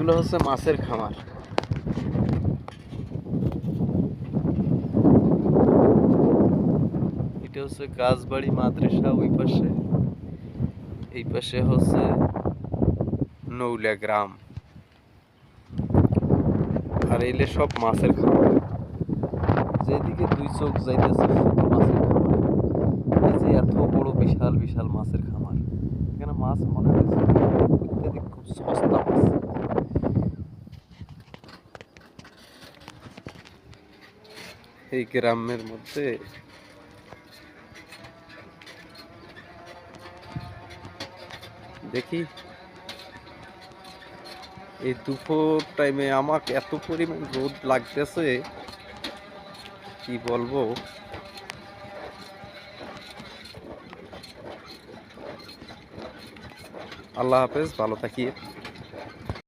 এগুলো হচ্ছে মাছের খামার। এটা হচ্ছে গাছবাড়ি মাদ্রাসা ওই পাশে, এই পাশে হচ্ছে নৌলা গ্রাম, আর এইলে সব মাছের খামার। যেদিকে দুই চোখ যাইতেছে শুধু মাছের খামার। এই যে এত বড় বিশাল বিশাল মাছের খামার, এখানে মাছ মনে হয়েছে অত্যাধিক খুব সস্তা মাছ। এই গ্রামের মধ্যে দেখি এই দুপুর টাইমে আমাকে এত পরিমাণ রোদ লাগতেছে কি বলবো। আল্লাহ হাফেজ, ভালো থাকি।